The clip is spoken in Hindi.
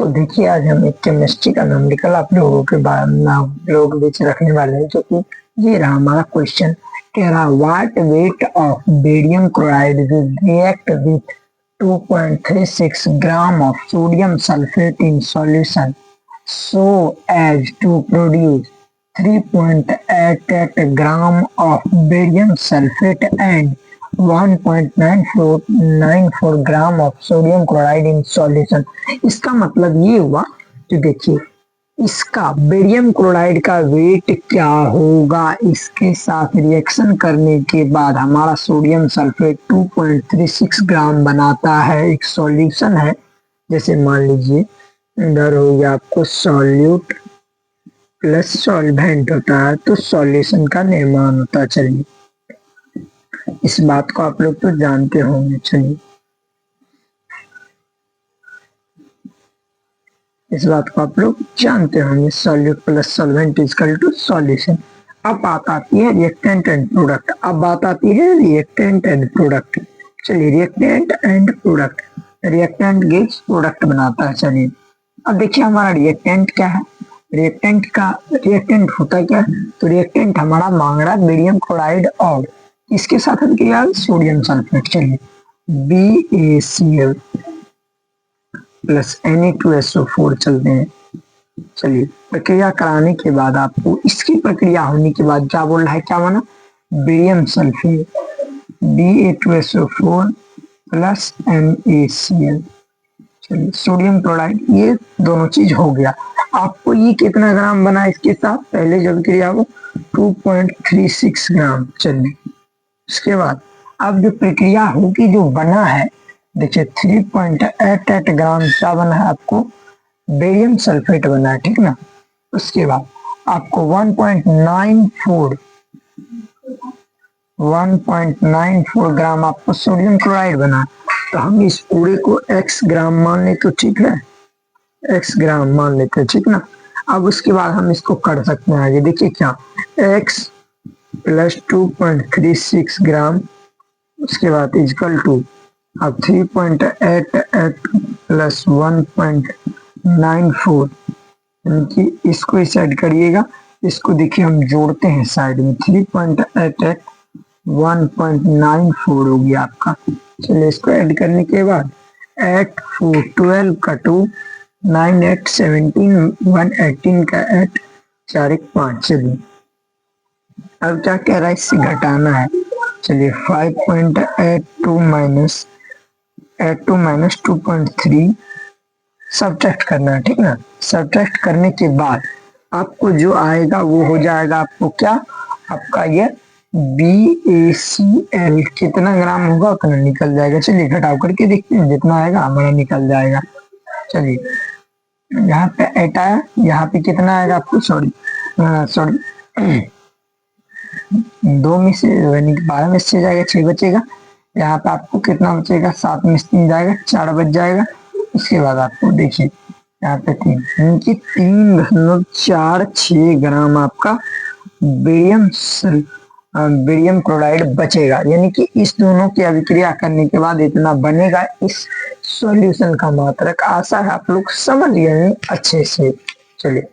तो देखिए आज हम एक केमिस्ट्री का नंबरिकल आप लोगों के लोग बीच रखने वाले हैं, जो कि ये रहा हमारा क्वेश्चन। कह रहा what weight of barium chloride will react with 2.36 gram of sodium sulphate in solution so as to produce 3.88 gram of barium sulfate and 1.94 gram of sodium chloride in solution. इसका मतलब ये हुआ कि देखिए इसका बेरियम क्लोराइड का वेट क्या होगा, इसके साथ रिएक्शन करने के बाद हमारा सोडियम सल्फेट 2.36 ग्राम बनाता है। एक सॉल्यूशन है, जैसे मान लीजिए इधर हो गया आपको सॉल्यूट प्लस सॉल्वेंट होता है, तो सॉल्यूशन का निर्माण होता है। चलिए इस बात को आप लोग तो जानते होंगे। चलिए इस बात को आप लोग जानते होंगे, solute plus solvent equal to solution. अब बात आती है रिएक्टेंट एंड प्रोडक्ट। अब बात आती है रिएक्टेंट एंड प्रोडक्ट। चलिए reactant and product, reactant gives product बनाता है। चलिए अब देखिए हमारा रिएक्टेंट क्या है। रिएक्टेंट होता क्या है, तो रिएक्टेंट हमारा मांग रहा है बेरियम क्लोराइड और इसके साथ हम किया सोडियम सल्फेट। चलिए BaCl प्लस Na2SO4 चलते हैं। चलिए प्रक्रिया कराने के बाद आपको इसकी प्रक्रिया होने के बाद क्या बोल रहा है, क्या बना barium sulphate Da2SO4 plus NaCl। Sodium chloride, ये दोनों चीज हो गया। आपको ये कितना ग्राम बना इसके साथ, पहले जब क्रिया हो 2.36 ग्राम। चलिए उसके बाद अब जो प्रक्रिया होगी जो बना है, देखिए 3.88 ग्राम क्या बना है, आपको बेरियम सल्फेट बना है, ठीक ना। उसके बाद आपको 1.94 ग्राम आपको सोडियम क्लोराइड बना। तो हम इस पूरे को x ग्राम मान लेते, तो ठीक है x ग्राम मान लेते, ठीक ना। अब उसके बाद हम इसको कर सकते हैं आगे। देखिए क्या x प्लस 2.36 ग्राम, उसके बाद इक्वल टू अब 3.88 प्लस 1.94, यानी कि इसको इस साइड करिएगा, इसको देखिए हम जोड़ते हैं साइड में, 3.88 1.94 हो गया आपका। चलिए इसको ऐड करने के बाद 8 4 12 का 2 9 8 17 118 का 8 4 1 5। चलिए अब क्या कह रहा है, इससे घटाना है। चलिए 5.82 माइनस 2.3 सब्ट्रैक्ट करना है, ठीक ना। सब्ट्रैक्ट करने के बाद आपको जो आएगा वो हो जाएगा आपको क्या, आपका ये BaCl कितना ग्राम होगा उतना निकल जाएगा। चलिए घटाव करके देखते हैं, जितना आएगा हमारा निकल जाएगा। चलिए यहाँ पे 8 आया, यहाँ पे कितना आएगा आपको, सॉरी 2 में से 12 में से जाएगा, 6 बचेगा। यहाँ पे आपको कितना बचेगा, 7 में से 3 जाएगा, 4 बच जाएगा। उसके बाद आपको देखिए यहाँ पे 3, यानी कि 3.46 ग्राम आपका बेरियम क्लोराइड बचेगा। यानी कि इस दोनों की अभिक्रिया करने के बाद इतना बनेगा इस सॉल्यूशन का मात्रक। आशा है आप लोग समझ गए अच्छे से। चलिए